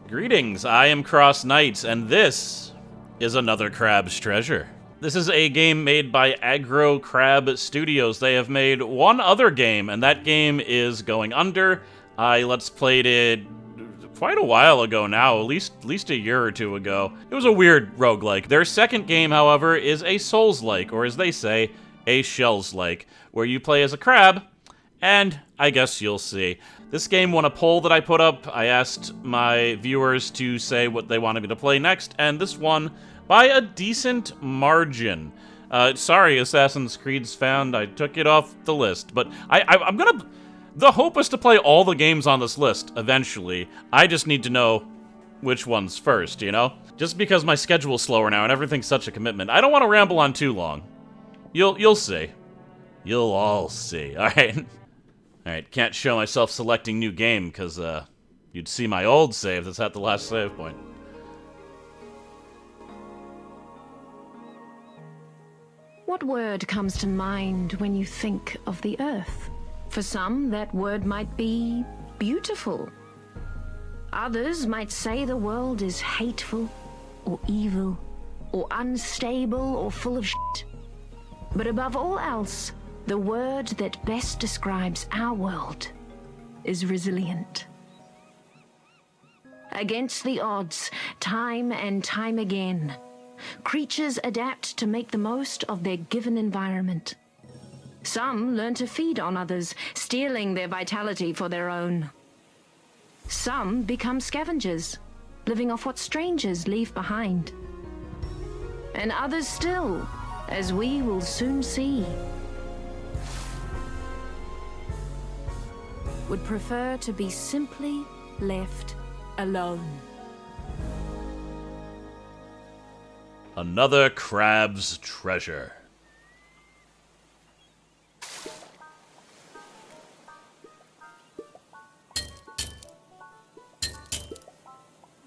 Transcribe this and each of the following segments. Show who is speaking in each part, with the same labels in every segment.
Speaker 1: Greetings, I am CrossKnights, and this is another Crab's Treasure. This is a game made by Aggro Crab Studios. They have made one other game, and that game is going under. I Let's Played it quite a while ago now, at least a year or two ago. It was a weird roguelike. Their second game, however, is a Souls-like, or as they say, a Shells-like, where you play as a crab, and I guess you'll see. This game won a poll that I put up. I asked my viewers to say what they wanted me to play next, and this won by a decent margin. Sorry, Assassin's Creed's found. I took it off the list, but I'm gonna... The hope is to play all the games on this list eventually. I just need to know which one's first, you know? Just because my schedule's slower now and everything's such a commitment. I don't want to ramble on too long. You'll see. You'll all see. All right. Alright, can't show myself selecting new game, because, you'd see my old save that's at the last save point.
Speaker 2: What word comes to mind when you think of the Earth? For some, that word might be beautiful. Others might say the world is hateful, or evil, or unstable, or full of shit. But above all else, the word that best describes our world is resilient. Against the odds, time and time again, creatures adapt to make the most of their given environment. Some learn to feed on others, stealing their vitality for their own. Some become scavengers, living off what strangers leave behind. And others still, as we will soon see, would prefer to be simply left alone.
Speaker 1: Another Crab's Treasure.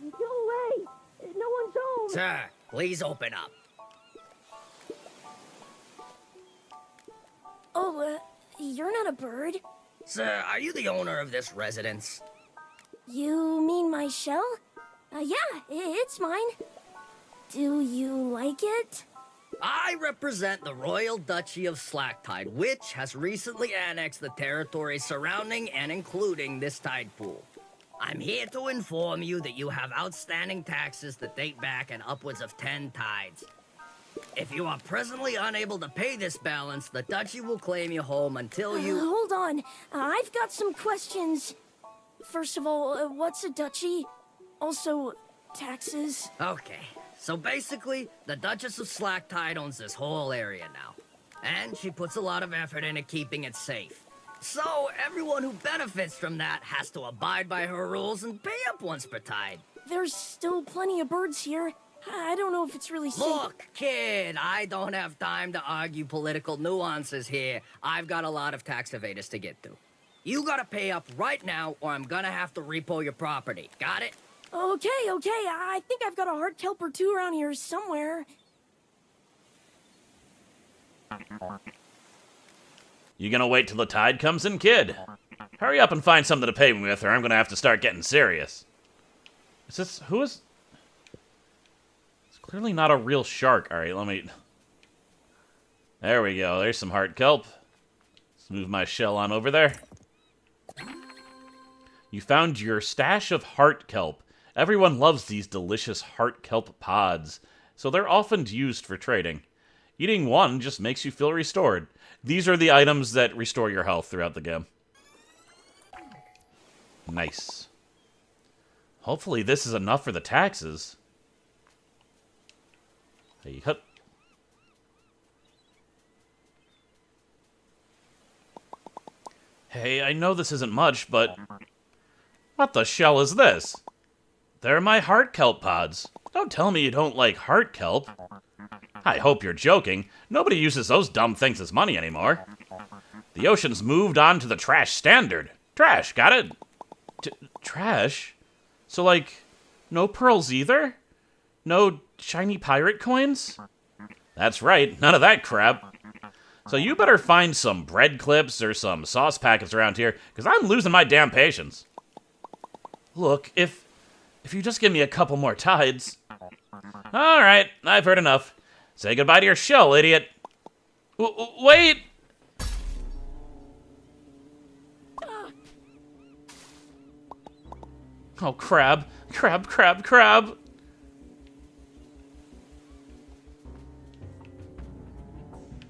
Speaker 3: Go away! No one's home!
Speaker 4: Sir, please open up.
Speaker 3: Oh, you're not a bird.
Speaker 4: Sir, are you the owner of this residence?
Speaker 3: You mean my shell? Yeah, it's mine. Do you like it?
Speaker 4: I represent the Royal Duchy of Slacktide, which has recently annexed the territory surrounding and including this tide pool. I'm here to inform you that you have outstanding taxes that date back in upwards of 10 tides. If you are presently unable to pay this balance, the duchy will claim you home until you...
Speaker 3: Hold on. I've got some questions. First of all, what's a duchy? Also, taxes?
Speaker 4: Okay, so basically, the Duchess of Slacktide owns this whole area now. And she puts a lot of effort into keeping it safe. So, everyone who benefits from that has to abide by her rules and pay up once per tide.
Speaker 3: There's still plenty of birds here. I don't know if it's really safe.
Speaker 4: Look, kid, I don't have time to argue political nuances here. I've got a lot of tax evaders to get to. You gotta pay up right now, or I'm gonna have to repo your property. Got it?
Speaker 3: Okay. I think I've got a hard kelp or two around here somewhere.
Speaker 1: You gonna wait till the tide comes in, kid? Hurry up and find something to pay me with, or I'm gonna have to start getting serious. Who is... Clearly not a real shark. Alright, let me... There we go. There's some heart kelp. Let's move my shell on over there. You found your stash of heart kelp. Everyone loves these delicious heart kelp pods, so they're often used for trading. Eating one just makes you feel restored. These are the items that restore your health throughout the game. Nice. Hopefully this is enough for the taxes. Hey, hut. Hey, I know this isn't much, but... What the shell is this? They're my heart kelp pods. Don't tell me you don't like heart kelp. I hope you're joking. Nobody uses those dumb things as money anymore. The ocean's moved on to the trash standard. Trash, got it? Trash? So, like, no pearls either? No shiny pirate coins? That's right, none of that crap. So you better find some bread clips or some sauce packets around here, because I'm losing my damn patience. Look, if If you just give me a couple more tides. All right, I've heard enough. Say goodbye to your shell, idiot. Wait! Oh, crab. Crab, crab, crab.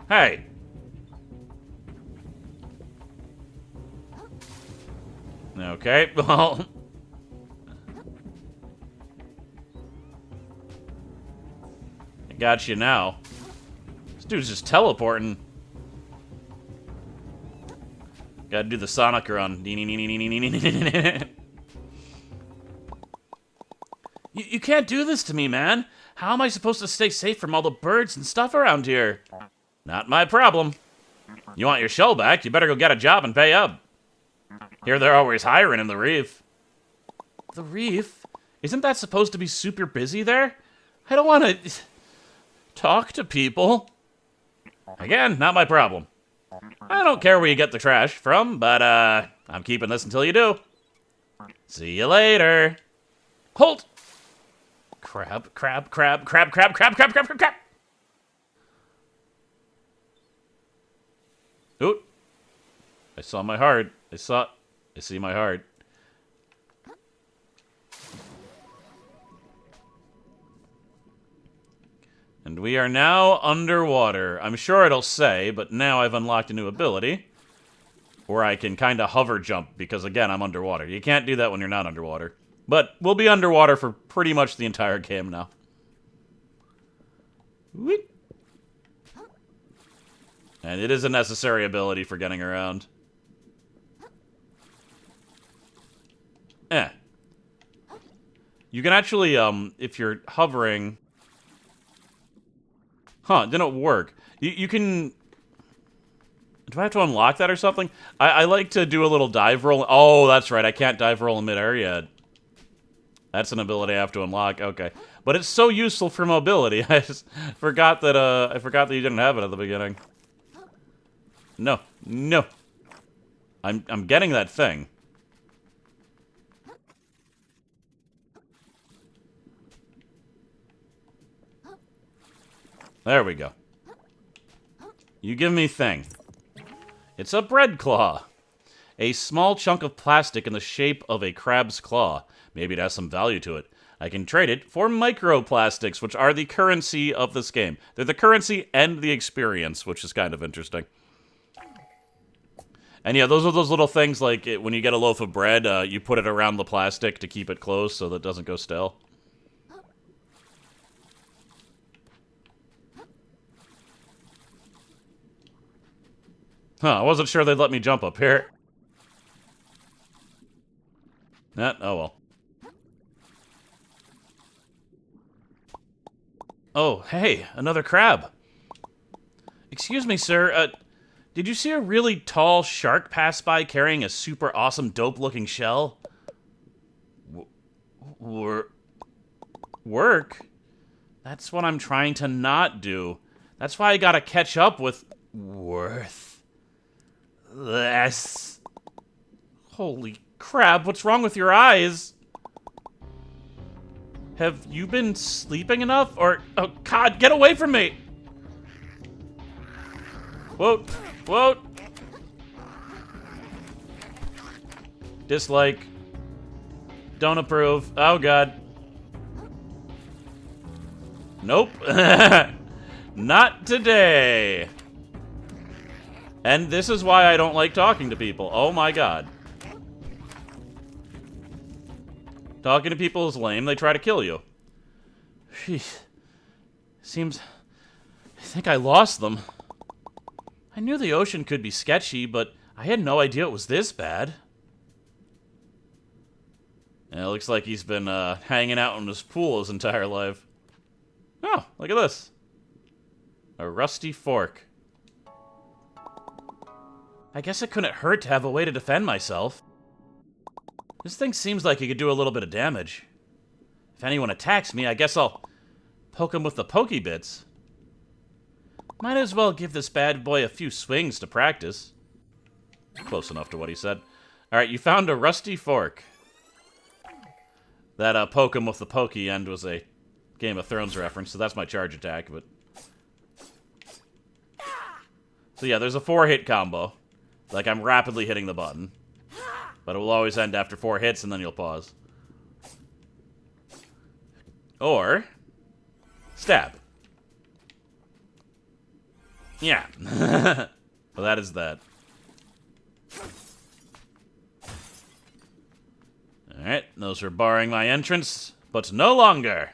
Speaker 1: Hey. Okay, well... I got you now. This dude's just teleporting. Gotta do the Sonic run. You can't do this to me, man. How am I supposed to stay safe from all the birds and stuff around here? Not my problem. You want your shell back, you better go get a job and pay up. Here they're always hiring in the reef. The reef? Isn't that supposed to be super busy there? I don't want to talk to people. Again, not my problem. I don't care where you get the trash from, but I'm keeping this until you do. See you later. Halt! Crab, crab, crab, crab, crab, crab, crab, crab, crab, crab. Ooh. I saw my heart. I see my heart. And we are now underwater. I'm sure it'll say, but now I've unlocked a new ability. Where I can kind of hover jump, because again, I'm underwater. You can't do that when you're not underwater. But we'll be underwater for pretty much the entire game now. Whoop. And it is a necessary ability for getting around. You can actually, if you're hovering... Huh, it didn't work. You can... Do I have to unlock that or something? I like to do a little dive roll. Oh, that's right. I can't dive roll in midair yet. That's an ability I have to unlock. Okay. But it's so useful for mobility. I just forgot that, you didn't have it at the beginning. No. No. I'm getting that thing. There we go. You give me thing. It's a bread claw. A small chunk of plastic in the shape of a crab's claw. Maybe it has some value to it. I can trade it for microplastics, which are the currency of this game. They're the currency and the experience, which is kind of interesting. And yeah, those are those little things like when you get a loaf of bread, you put it around the plastic to keep it closed so that it doesn't go stale. Huh, I wasn't sure they'd let me jump up here. Oh well. Oh, hey, another crab. Excuse me, sir, did you see a really tall shark pass by carrying a super awesome dope-looking shell? Work? That's what I'm trying to not do. That's why I gotta catch up with worth. Less. Holy crap, what's wrong with your eyes? Have you been sleeping enough? Or, oh god, get away from me! Whoa, whoa. Dislike. Don't approve. Oh god. Nope. Not today. And this is why I don't like talking to people. Oh my god. Talking to people is lame. They try to kill you. Jeez. Seems... I think I lost them. I knew the ocean could be sketchy, but I had no idea it was this bad. And it looks like he's been hanging out in his pool his entire life. Oh, look at this. A rusty fork. I guess it couldn't hurt to have a way to defend myself. This thing seems like it could do a little bit of damage. If anyone attacks me, I guess I'll poke him with the pokey bits. Might as well give this bad boy a few swings to practice. Close enough to what he said. Alright, you found a rusty fork. That poke him with the pokey end was a Game of Thrones reference, so that's my charge attack, but... So yeah, there's a 4-hit combo. Like, I'm rapidly hitting the button. But it will always end after 4 hits, and then you'll pause. Or... stab. Yeah. Well, that is that. Alright, those are barring my entrance, but no longer.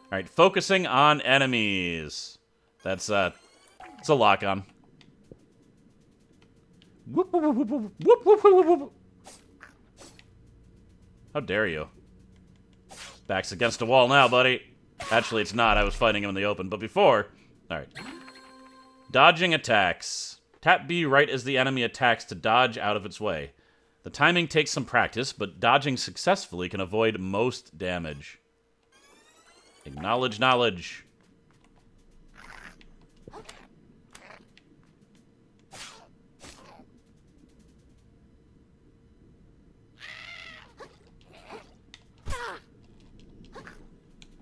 Speaker 1: Alright, focusing on enemies. That's, it's a lock-on. Whoop, whoop, whoop, whoop, whoop, whoop, whoop, whoop. How dare you? Back's against a wall now, buddy. Actually, it's not. I was fighting him in the open, but before... Alright. Dodging attacks. Tap B right as the enemy attacks to dodge out of its way. The timing takes some practice, but dodging successfully can avoid most damage. Acknowledge knowledge.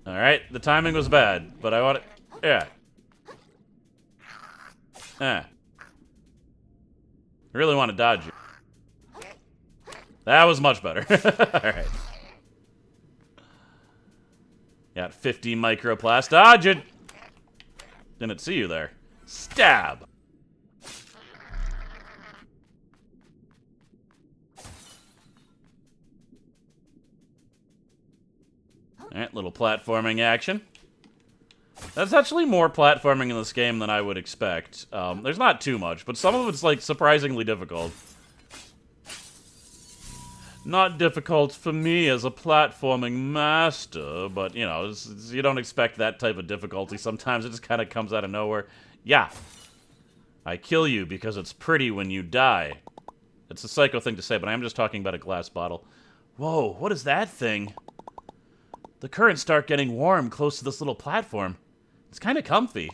Speaker 1: Alright, the timing was bad, but I want it... Yeah. I really want to dodge you. That was much better. Alright. Got 50 microplast. Dodge it! Didn't see you there. Stab! Alright, little platforming action. That's actually more platforming in this game than I would expect. There's not too much, but some of it's, like, surprisingly difficult. Not difficult for me as a platforming master, but, you know, you don't expect that type of difficulty. Sometimes it just kind of comes out of nowhere. Yeah. I kill you because it's pretty when you die. It's a psycho thing to say, but I'm just talking about a glass bottle. Whoa, what is that thing? The currents start getting warm close to this little platform. It's kind of comfy.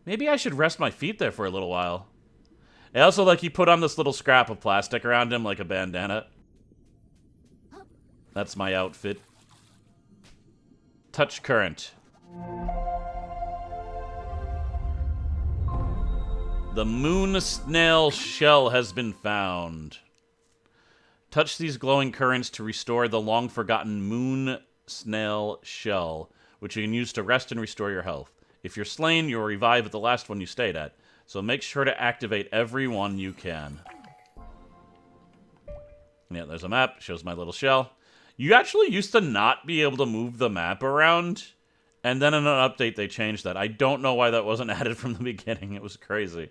Speaker 1: Maybe I should rest my feet there for a little while. I also like he put on this little scrap of plastic around him like a bandana. That's my outfit. Touch current. The moon snail shell has been found. Touch these glowing currents to restore the long-forgotten moon snail shell, which you can use to rest and restore your health. If you're slain, you'll revive at the last one you stayed at, so make sure to activate every one you can. Yeah, there's a map. Shows my little shell. You actually used to not be able to move the map around, and then in an update they changed that. I don't know why that wasn't added from the beginning. It was crazy.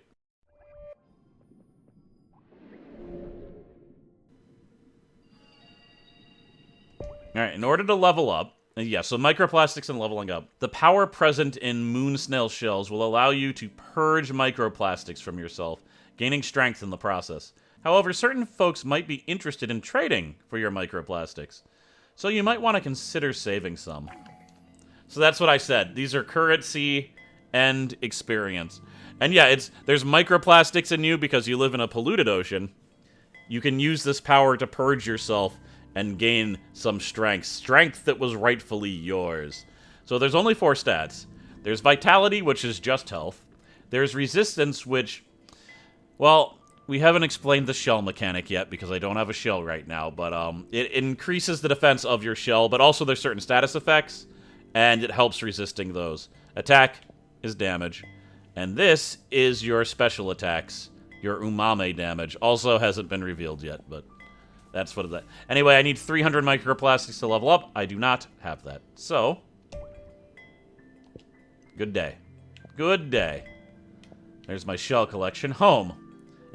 Speaker 1: Alright, in order to level up, yeah, so microplastics and leveling up. The power present in moon snail shells will allow you to purge microplastics from yourself, gaining strength in the process. However, certain folks might be interested in trading for your microplastics, so you might want to consider saving some. So that's what I said. These are currency and experience. And yeah, there's microplastics in you because you live in a polluted ocean. You can use this power to purge yourself and gain some strength. Strength that was rightfully yours. So there's only 4 stats. There's Vitality, which is just health. There's Resistance, which... Well, we haven't explained the shell mechanic yet, because I don't have a shell right now, but it increases the defense of your shell, but also there's certain status effects, and it helps resisting those. Attack is damage. And this is your special attacks. Your umame damage. Also hasn't been revealed yet, but... That's what it is. Anyway, I need 300 microplastics to level up. I do not have that. So, good day. Good day. There's my shell collection. Home.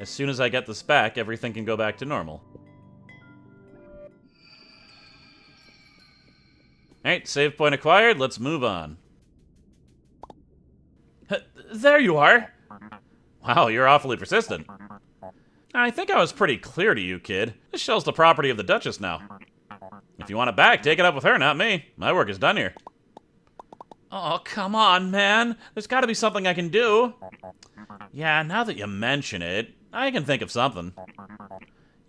Speaker 1: As soon as I get this back, everything can go back to normal. Alright, save point acquired. Let's move on. There you are! Wow, you're awfully persistent. I think I was pretty clear to you, kid. This shell's the property of the Duchess now. If you want it back, take it up with her, not me. My work is done here. Oh, come on, man. There's got to be something I can do. Yeah, now that you mention it, I can think of something.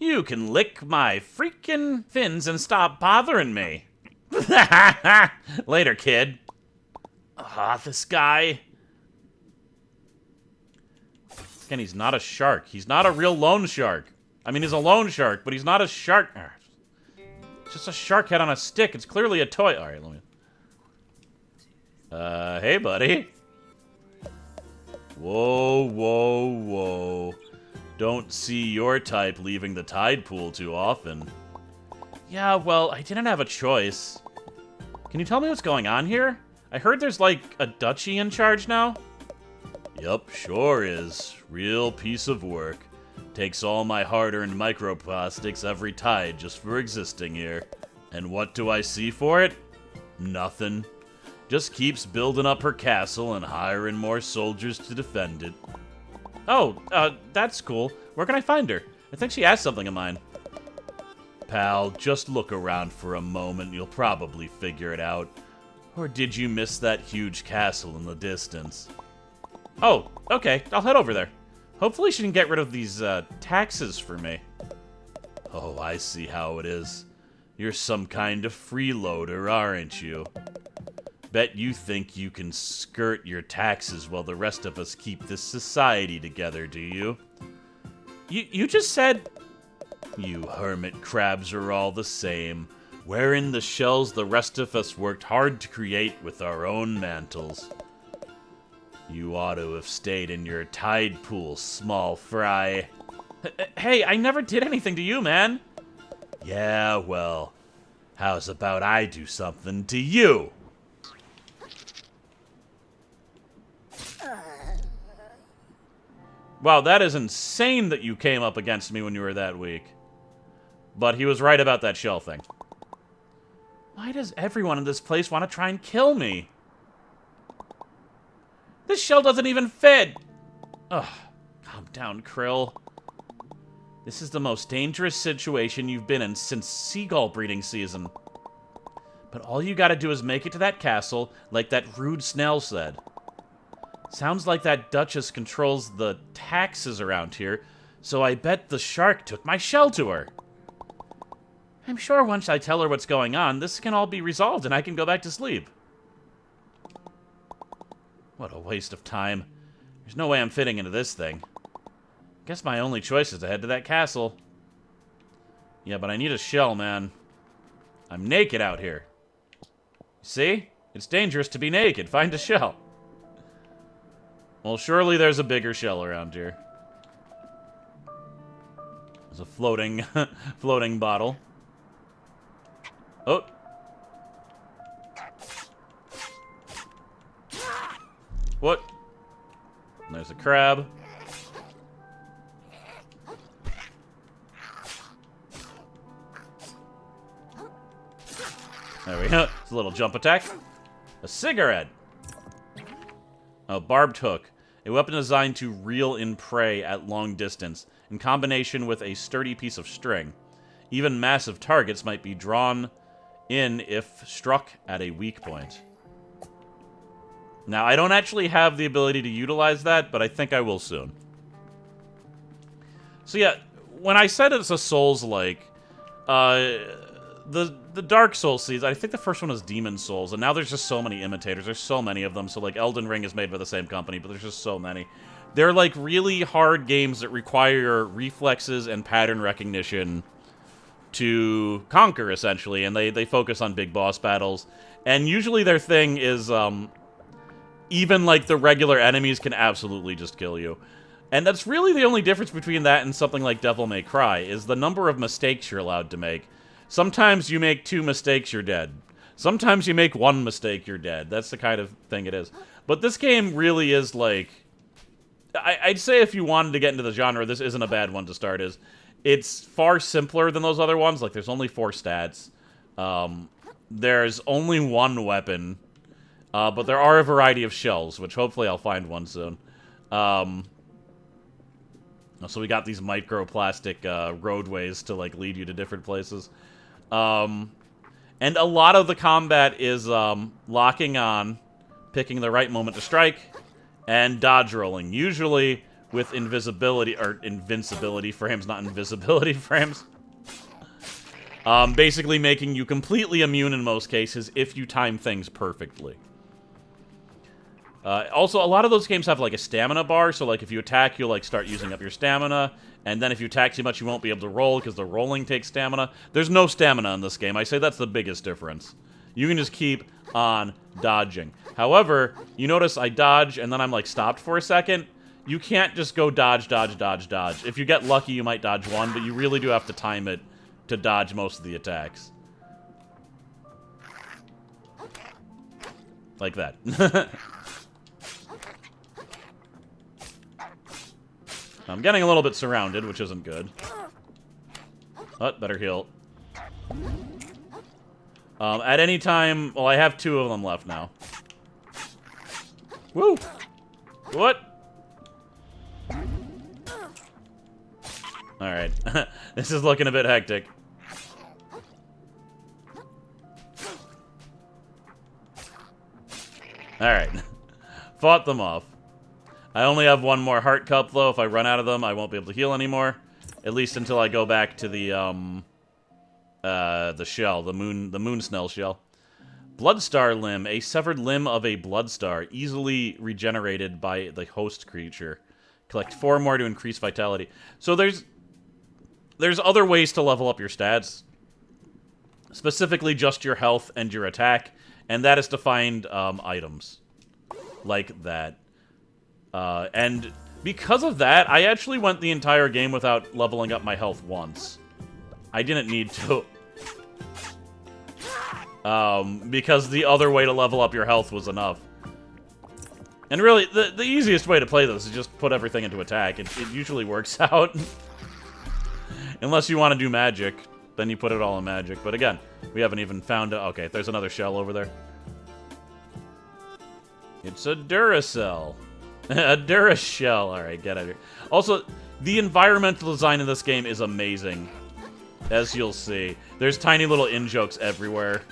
Speaker 1: You can lick my freaking fins and stop bothering me. Later, kid. Ah, this guy. Again, he's not a shark. He's not a real loan shark. I mean, he's a loan shark, but he's not a shark. It's just a shark head on a stick. It's clearly a toy. All right, let me... hey, buddy. Whoa, whoa, whoa. Don't see your type leaving the tide pool too often. Yeah, well, I didn't have a choice. Can you tell me what's going on here? I heard there's, like, a duchy in charge now. Yup, sure is. Real piece of work. Takes all my hard-earned microplastics every tide just for existing here. And what do I see for it? Nothing. Just keeps building up her castle and hiring more soldiers to defend it. Oh, that's cool. Where can I find her? I think she has something of mine. Pal, just look around for a moment. You'll probably figure it out. Or did you miss that huge castle in the distance? Oh, okay. I'll head over there. Hopefully she can get rid of these, taxes for me. Oh, I see how it is. You're some kind of freeloader, aren't you? Bet you think you can skirt your taxes while the rest of us keep this society together, do you? You just said... You hermit crabs are all the same. Wearing the shells the rest of us worked hard to create with our own mantles. You ought to have stayed in your tide pool, small fry. Hey, I never did anything to you, man. Yeah, well, how's about I do something to you? Wow, that is insane that you came up against me when you were that weak. But he was right about that shell thing. Why does everyone in this place want to try and kill me? This shell doesn't even fit! Ugh, calm down, Krill. This is the most dangerous situation you've been in since seagull breeding season. But all you gotta do is make it to that castle, like that rude snail said. Sounds like that Duchess controls the taxes around here, so I bet the shark took my shell to her. I'm sure once I tell her what's going on, this can all be resolved and I can go back to sleep. What a waste of time. There's no way I'm fitting into this thing. Guess my only choice is to head to that castle. Yeah, but I need a shell, man. I'm naked out here. See? It's dangerous to be naked. Find a shell. Well, surely there's a bigger shell around here. There's a floating, floating bottle. Oh. What? There's a crab. There we go. It's a little jump attack. A cigarette. A barbed hook. A weapon designed to reel in prey at long distance, in combination with a sturdy piece of string. Even massive targets might be drawn in if struck at a weak point. Now, I don't actually have the ability to utilize that, but I think I will soon. So yeah, when I said it's a Souls-like, the Dark Souls series, I think the first one was Demon Souls, and now there's just so many imitators. There's so many of them. So, like, Elden Ring is made by the same company, but there's just so many. They're, like, really hard games that require reflexes and pattern recognition to conquer, essentially, and they focus on big boss battles. And usually their thing is, even, like, the regular enemies can absolutely just kill you. And that's really the only difference between that and something like Devil May Cry, is the number of mistakes you're allowed to make. Sometimes you make 2 mistakes, you're dead. Sometimes you make 1 mistake, you're dead. That's the kind of thing it is. But this game really is, like... I'd say if you wanted to get into the genre, this isn't a bad one to start as. It's far simpler than those other ones. Like, there's only 4 stats. There's only 1 weapon. But there are a variety of shells, which hopefully I'll find one soon. So we got these microplastic roadways to, like, lead you to different places. And a lot of the combat is locking on, picking the right moment to strike, and dodge rolling. Usually, with invisibility, or invincibility frames, not invisibility frames. Basically making you completely immune in most cases if you time things perfectly. Also, a lot of those games have, like, a stamina bar, so, like, if you attack, you'll, like, start using up your stamina, and then if you attack too much, you won't be able to roll, because the rolling takes stamina. There's no stamina in this game. I say that's the biggest difference. You can just keep on dodging. However, you notice I dodge, and then I'm, like, stopped for a second. You can't just go dodge, dodge, dodge, dodge. If you get lucky, you might dodge one, but you really do have to time it to dodge most of the attacks. Like that. I'm getting a little bit surrounded, which isn't good. But better heal. At any time... Well, I have 2 of them left now. Woo! What? Alright. This is looking a bit hectic. Alright. Fought them off. I only have 1 more heart cup, though. If I run out of them, I won't be able to heal anymore. At least until I go back to the shell, the moon snail shell. Bloodstar limb, a severed limb of a bloodstar, easily regenerated by the host creature. Collect 4 more to increase vitality. So there's other ways to level up your stats. Specifically just your health and your attack, and that is to find items. Like that. And because of that, I actually went the entire game without leveling up my health once. I didn't need to. Because the other way to level up your health was enough. And really, the easiest way to play this is just put everything into attack. It usually works out. Unless you want to do magic, then you put it all in magic. But again, we haven't even found... Okay, there's another shell over there. It's a Duracell. A Durashell. Alright, get out of here. Also, the environmental design in this game is amazing. As you'll see. There's tiny little in-jokes everywhere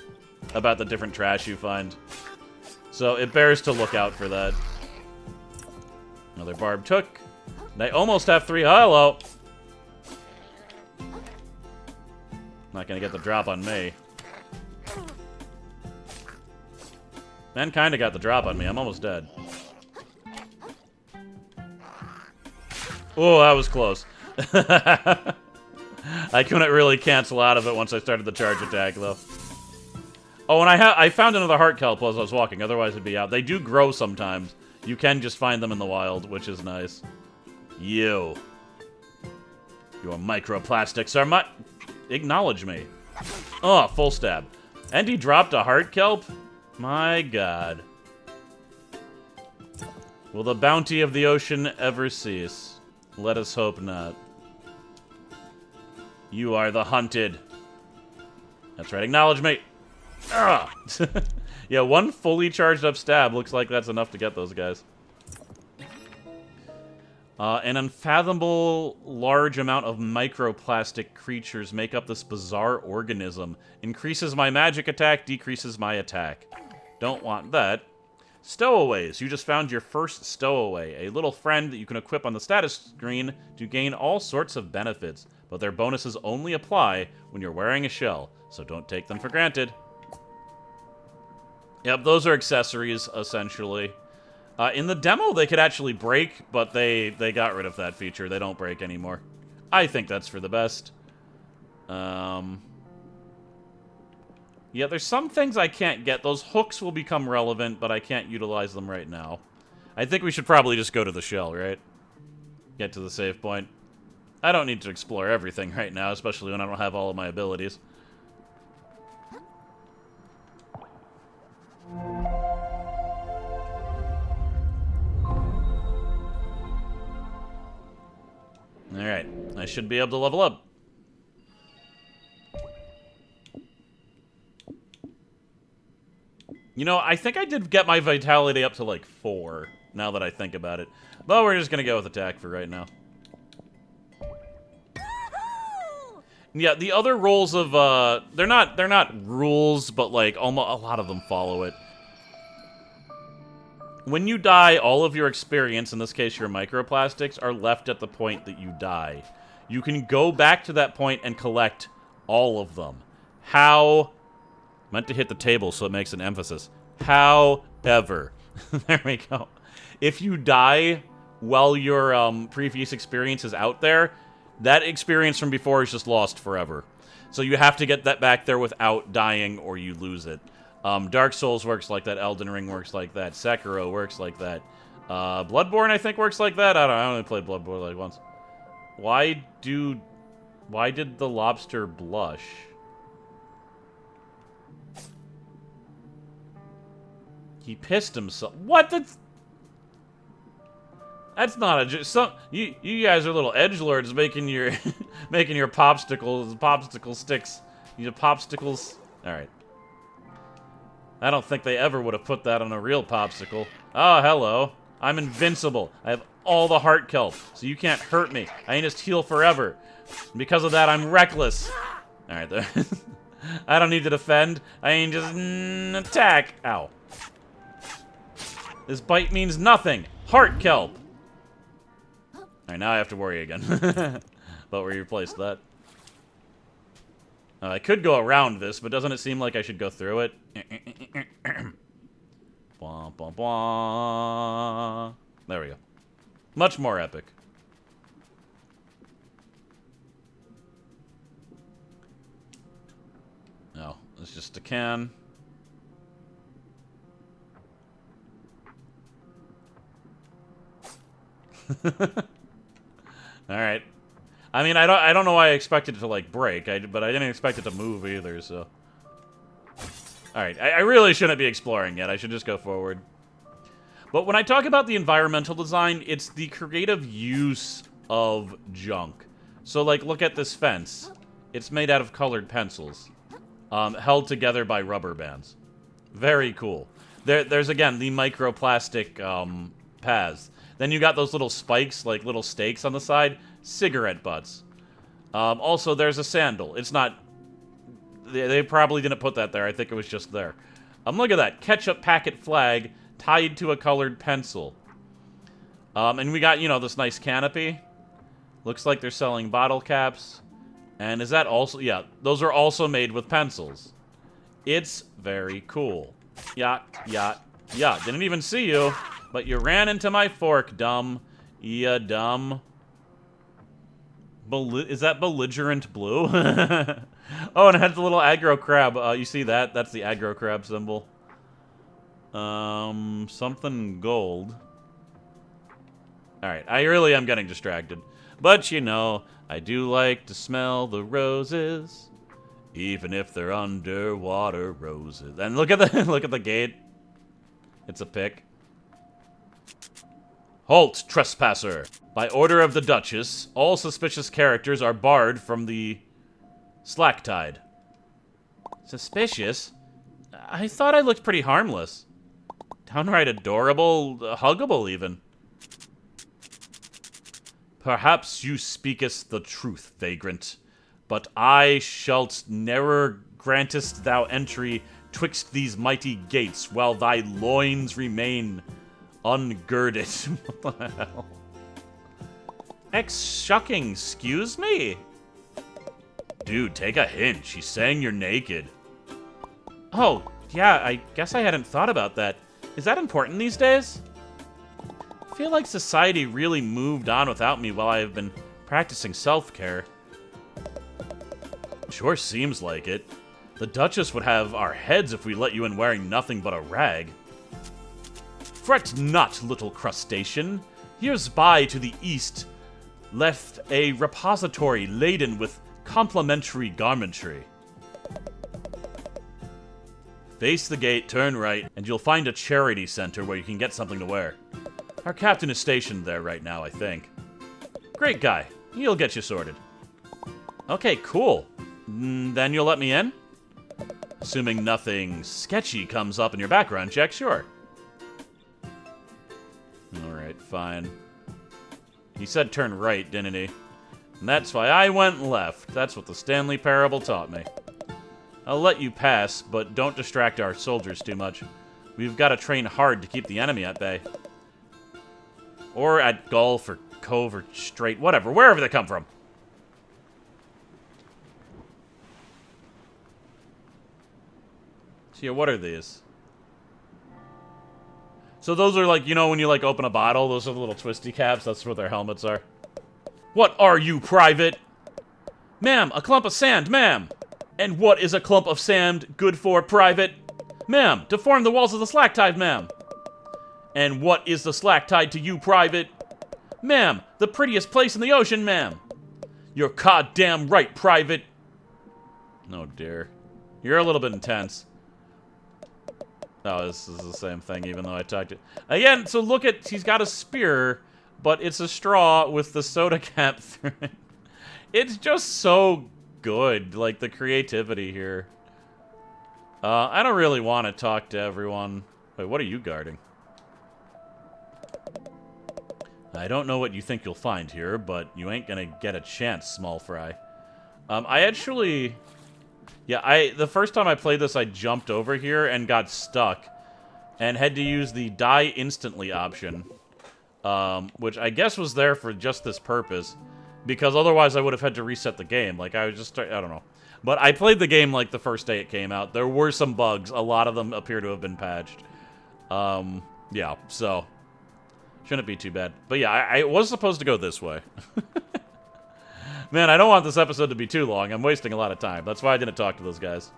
Speaker 1: about the different trash you find. So it bears to look out for that. Another barb took. And I almost have 3. Hello! Not gonna get the drop on me. Man kinda got the drop on me. I'm almost dead. Oh, that was close. I couldn't really cancel out of it once I started the charge attack, though. Oh, and I found another heart kelp as I was walking, otherwise it'd be out. They do grow sometimes. You can just find them in the wild, which is nice. You. Your microplastics are acknowledge me. Oh, full stab. And he dropped a heart kelp? My god. Will the bounty of the ocean ever cease? Let us hope not. You are the hunted. That's right, acknowledge me. Ah! Yeah, 1 fully charged up stab looks like that's enough to get those guys. An unfathomable large amount of microplastic creatures make up this bizarre organism. Increases my magic attack, decreases my attack. Don't want that. Stowaways. You just found your first stowaway, a little friend that you can equip on the status screen to gain all sorts of benefits, but their bonuses only apply when you're wearing a shell, so don't take them for granted. Yep, those are accessories, essentially. In the demo, they could actually break, but they got rid of that feature. They don't break anymore. I think that's for the best. Yeah, there's some things I can't get. Those hooks will become relevant, but I can't utilize them right now. I think we should probably just go to the shell, right? Get to the save point. I don't need to explore everything right now, especially when I don't have all of my abilities. Alright, I should be able to level up. You know, I think I did get my vitality up to like 4, now that I think about it. But we're just gonna go with attack for right now. Yeah, the other roles of, they're not rules, but like, almost a lot of them follow it. When you die, all of your experience, in this case your microplastics, are left at the point that you die. You can go back to that point and collect all of them. How... Meant to hit the table so it makes an emphasis. However, there we go. If you die while your previous experience is out there, that experience from before is just lost forever. So you have to get that back there without dying or you lose it. Dark Souls works like that. Elden Ring works like that. Sekiro works like that. Bloodborne, I think, works like that. I don't know. I only played Bloodborne like once. Why did the lobster blush? He pissed himself. What? That's not a... You guys are little edgelords making your making your popsicle sticks. Your popsicles. All right. I don't think they ever would have put that on a real popsicle. Oh, hello. I'm invincible. I have all the heart kelp, so you can't hurt me. I can just heal forever. Because of that, I'm reckless. All right, there. I don't need to defend. I can just attack. Ow. This bite means nothing. Heart kelp. Alright, now I have to worry again. About where you placed that. I could go around this, but doesn't it seem like I should go through it? Bwah, bwah, bwah. There we go. Much more epic. No, it's just a can. All right. I mean, I don't know why I expected it to like break, but I didn't expect it to move either. So, all right. I really shouldn't be exploring yet. I should just go forward. But when I talk about the environmental design, it's the creative use of junk. So, like, look at this fence. It's made out of colored pencils, held together by rubber bands. Very cool. There's again the microplastic paths. Then you got those little spikes, like little stakes on the side. Cigarette butts. Also, there's a sandal. It's not... They probably didn't put that there. I think it was just there. Look at that. Ketchup packet flag tied to a colored pencil. And we got, you know, this nice canopy. Looks like they're selling bottle caps. And is that also... Yeah, those are also made with pencils. It's very cool. Yeah. Didn't even see you. But you ran into my fork, dumb. Yeah, dumb. Is that belligerent blue? Oh, and it has the little aggro crab. You see that? That's the aggro crab symbol. Something gold. Alright, I really am getting distracted. But, you know, I do like to smell the roses. Even if they're underwater roses. And look at the gate. It's a pick. Halt, trespasser! By order of the Duchess, all suspicious characters are barred from the slack tide. Suspicious? I thought I looked pretty harmless. Downright adorable, huggable even. Perhaps you speakest the truth, vagrant, but I shalt ne'er grantest thou entry twixt these mighty gates while thy loins remain ungirded. What the hell? Shocking, excuse me? Dude, take a hint. She's saying you're naked. Oh, yeah, I guess I hadn't thought about that. Is that important these days? I feel like society really moved on without me while I have been practicing self-care. Sure seems like it. The Duchess would have our heads if we let you in wearing nothing but a rag. Fret not, little crustacean. Here's by to the east left a repository laden with complimentary garmentry. Face the gate, turn right, and you'll find a charity center where you can get something to wear. Our captain is stationed there right now, I think. Great guy. He'll get you sorted. Okay, cool. Then you'll let me in? Assuming nothing sketchy comes up in your background check, sure. Alright, fine. He said turn right, didn't he? And that's why I went left. That's what the Stanley Parable taught me. I'll let you pass, but don't distract our soldiers too much. We've got to train hard to keep the enemy at bay. Or at Gulf or Cove or Strait, whatever, wherever they come from. So yeah, what are these? So those are like, you know when you like open a bottle, those are the little twisty caps, that's what their helmets are. What are you, Private? Ma'am, a clump of sand, ma'am. And what is a clump of sand good for, Private? Ma'am, to form the walls of the slack tide, ma'am. And what is the slack tide to you, Private? Ma'am, the prettiest place in the ocean, ma'am. You're goddamn right, Private. Oh dear. You're a little bit intense. Oh, this is the same thing, even though I talked it. Again, so look at, he's got a spear, but it's a straw with the soda cap through it. It's just so good, like, the creativity here. I don't really want to talk to everyone. Wait, what are you guarding? I don't know what you think you'll find here, but you ain't gonna get a chance, small fry. I actually... Yeah, the first time I played this, I jumped over here and got stuck. And had to use the die instantly option. Which I guess was there for just this purpose. Because otherwise I would have had to reset the game. Like, I was just... I don't know. But I played the game like the first day it came out. There were some bugs. A lot of them appear to have been patched. Yeah, so... Shouldn't be too bad. But yeah, I was supposed to go this way. Man, I don't want this episode to be too long. I'm wasting a lot of time. That's why I didn't talk to those guys.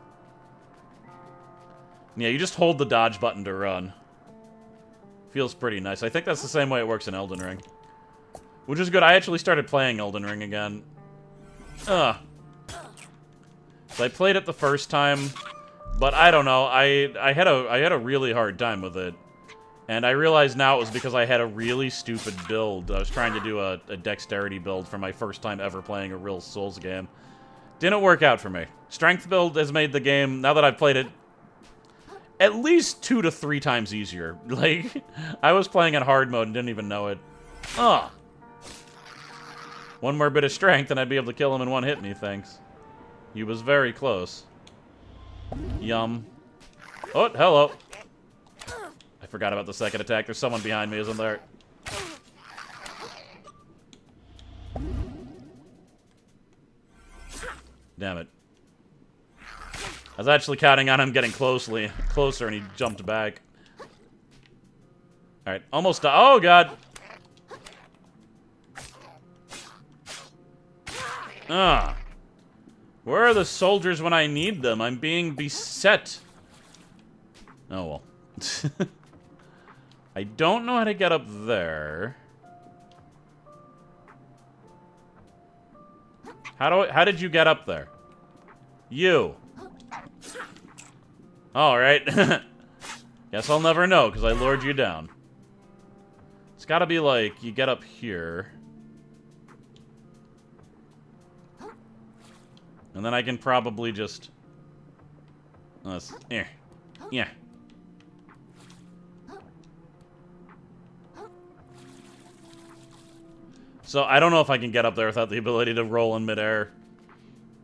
Speaker 1: Yeah, you just hold the dodge button to run. Feels pretty nice. I think that's the same way it works in Elden Ring. Which is good. I actually started playing Elden Ring again. So I played it the first time, but I don't know. I had a really hard time with it. And I realize now it was because I had a really stupid build. I was trying to do a dexterity build for my first time ever playing a real Souls game. Didn't work out for me. Strength build has made the game, now that I've played it, at least 2 to 3 times easier. Like, I was playing in hard mode and didn't even know it. One more bit of strength and I'd be able to kill him in one hit, methinks. He was very close. Yum. Oh, hello. I forgot about the second attack. There's someone behind me, isn't there? Damn it. I was actually counting on him getting closer, and he jumped back. Alright, almost... Oh, God! Where are the soldiers when I need them? I'm being beset. Oh, well. I don't know how to get up there. How did you get up there? You. Alright. Guess I'll never know, because I lured you down. It's gotta be like, you get up here. And then I can probably just... Yeah. So, I don't know if I can get up there without the ability to roll in midair.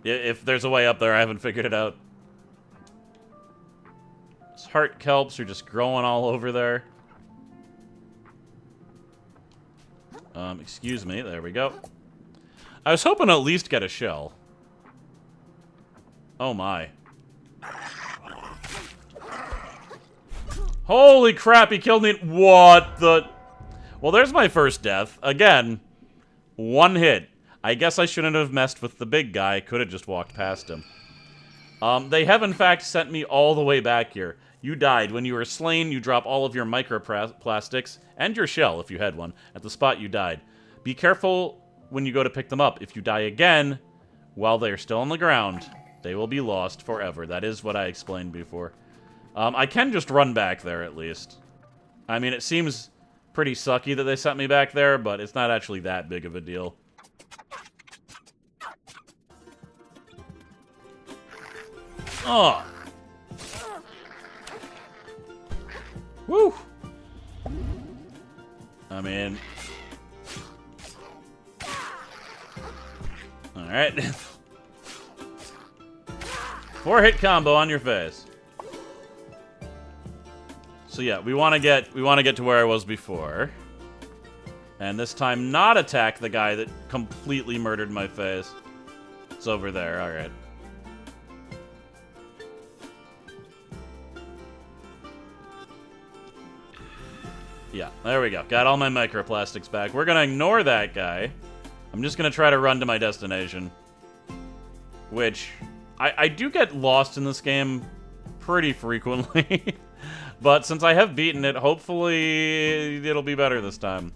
Speaker 1: If there's a way up there, I haven't figured it out. These heart kelps are just growing all over there. Excuse me. There we go. I was hoping to at least get a shell. Oh, my. Holy crap, he killed me. What the... Well, there's my first death. Again... One hit. I guess I shouldn't have messed with the big guy. Could have just walked past him. They have, in fact, sent me all the way back here. You died. When you were slain, you drop all of your microplastics, and your shell, if you had one, at the spot you died. Be careful when you go to pick them up. If you die again, while they're still on the ground, they will be lost forever. That is what I explained before. I can just run back there, at least. I mean, it seems... pretty sucky that they sent me back there, but it's not actually that big of a deal. Oh. Woo. I mean... Alright. 4-hit combo on your face. So yeah, we want to get to where I was before. And this time not attack the guy that completely murdered my face. It's over there, alright. Yeah, there we go. Got all my microplastics back. We're gonna ignore that guy. I'm just gonna try to run to my destination. Which, I do get lost in this game pretty frequently. But since I have beaten it, hopefully it'll be better this time.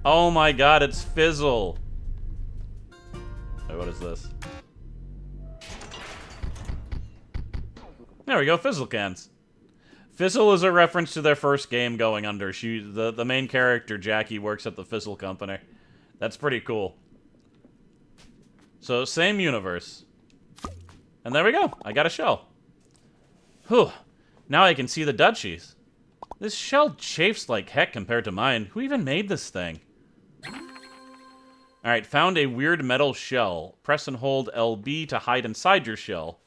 Speaker 1: Oh my god, it's Fizzle. Wait, what is this? There we go, Fizzle cans. Fizzle is a reference to their first game going under. The main character, Jackie, works at the Fizzle company. That's pretty cool. So, same universe. And there we go. I got a shell. Whew. Now I can see the duchies. This shell chafes like heck compared to mine. Who even made this thing? Alright, found a weird metal shell. Press and hold LB to hide inside your shell.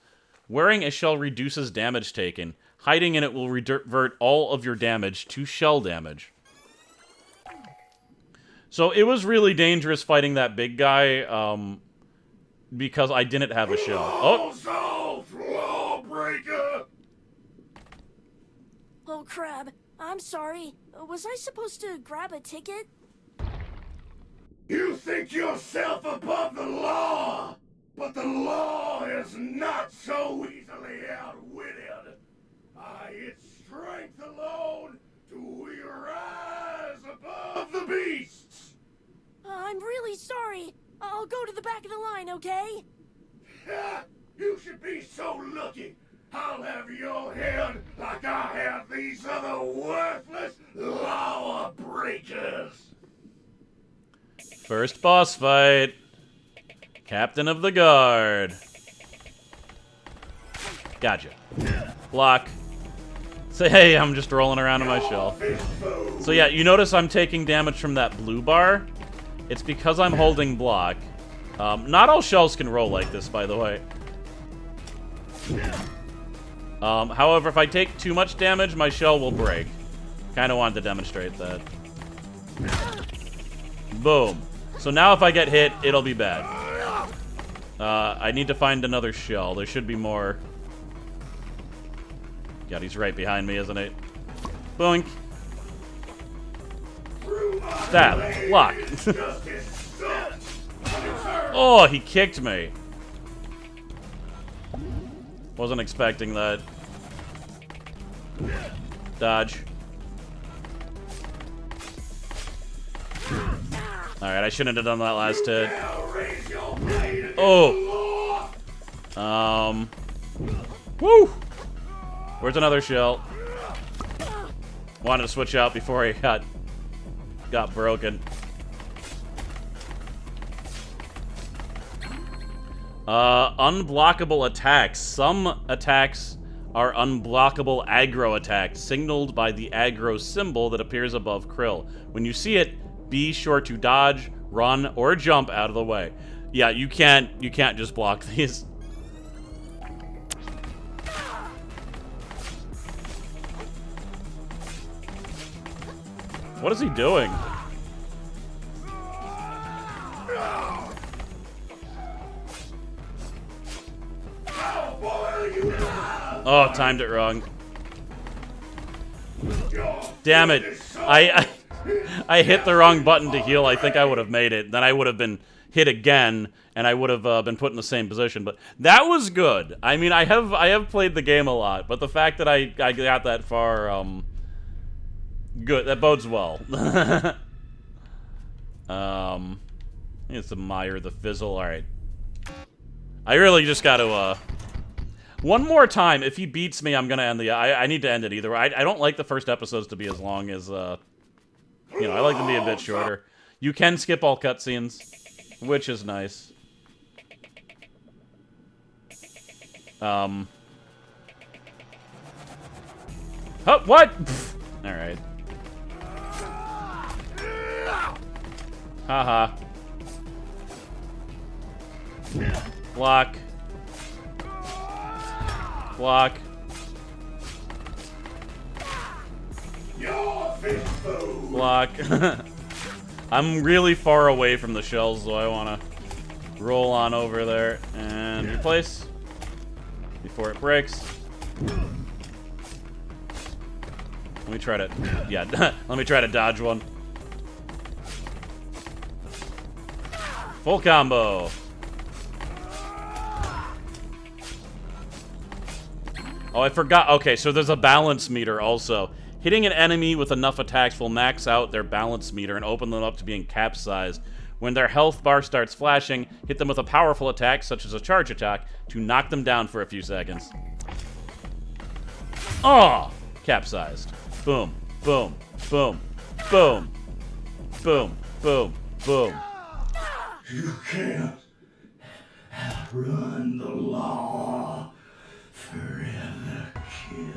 Speaker 1: Wearing a shell reduces damage taken. Hiding in it will revert all of your damage to shell damage. So it was really dangerous fighting that big guy, because I didn't have a shell. Oh!
Speaker 5: Lawbreaker!
Speaker 3: Oh, Crab, I'm sorry. Was I supposed to grab a ticket?
Speaker 5: You think yourself above the law, but the law is not so easily outwitted. By its strength alone do we rise above the beasts.
Speaker 3: I'm really sorry. I'll go to the back of the line, okay?
Speaker 5: You should be so lucky. I'll have your head like I have these other worthless law breakers.
Speaker 1: First boss fight. Captain of the Guard. Gotcha. Block. Say, hey, I'm just rolling around in my shell. So yeah, you notice I'm taking damage from that blue bar. It's because I'm holding block. Not all shells can roll like this, by the way. However, if I take too much damage, my shell will break. Kinda wanted to demonstrate that. Boom. So now if I get hit, it'll be bad. I need to find another shell. There should be more. God, he's right behind me, isn't he? Boink. Stab. Block. Oh, he kicked me. Wasn't expecting that. Dodge. Alright, I shouldn't have done that last hit. Oh! Woo! Where's another shell? Wanted to switch out before he got broken. Unblockable attacks. Some attacks are unblockable aggro attacks, signaled by the aggro symbol that appears above Krill. When you see it, be sure to dodge, run, or jump out of the way. Yeah, you can't just block these. What is he doing? Oh, timed it wrong. Damn it. I hit the wrong button to heal. I think I would have made it. Then I would have been hit again, and I would have been put in the same position. But that was good. I mean, I have played the game a lot, but the fact that I got that far, good. That bodes well. Let's admire the fizzle. All right. I really just got to, one more time. If he beats me, I'm gonna end the. I need to end it either way. I don't like the first episodes to be as long as, you know, I like them to be a bit shorter. You can skip all cutscenes, which is nice. Oh, what? All right. Haha. Block. Block.
Speaker 5: fish food.
Speaker 1: Block. I'm really far away from the shells, so I want to roll on over there and replace before it breaks. Let me try to, yeah, let me try to dodge one. Full combo. Oh, I forgot. Okay, so there's a balance meter also. Hitting an enemy with enough attacks will max out their balance meter and open them up to being capsized. When their health bar starts flashing, hit them with a powerful attack, such as a charge attack, to knock them down for a few seconds. Oh! Capsized. Boom, boom, boom, boom, boom, boom, boom.
Speaker 5: You can't outrun the law forever, kid.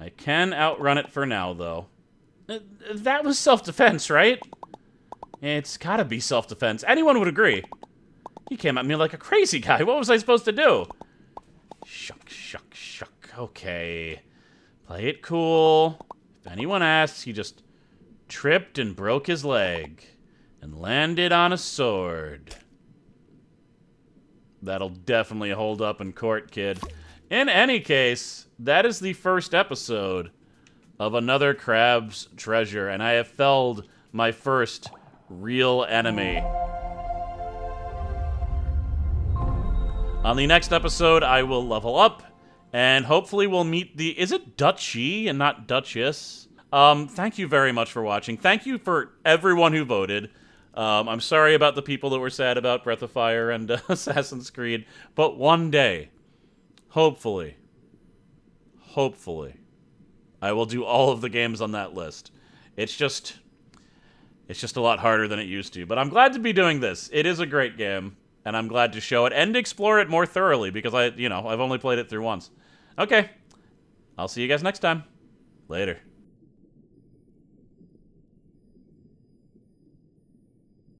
Speaker 1: I can outrun it for now, though. That was self-defense, right? It's gotta be self-defense. Anyone would agree. He came at me like a crazy guy. What was I supposed to do? Shuck, shuck, shuck. Okay. Play it cool. If anyone asks, he just tripped and broke his leg and landed on a sword. That'll definitely hold up in court, kid. In any case, that is the first episode of Another Crab's Treasure, and I have felled my first real enemy. On the next episode, I will level up, and hopefully we'll meet the... Is it Dutchie and not Duchess? Thank you very much for watching. Thank you for everyone who voted. I'm sorry about the people that were sad about Breath of Fire and Assassin's Creed, but one day, hopefully, I will do all of the games on that list. It's just a lot harder than it used to, but I'm glad to be doing this. It is a great game, and I'm glad to show it and explore it more thoroughly because I've only played it through once. Okay, I'll see you guys next time. Later.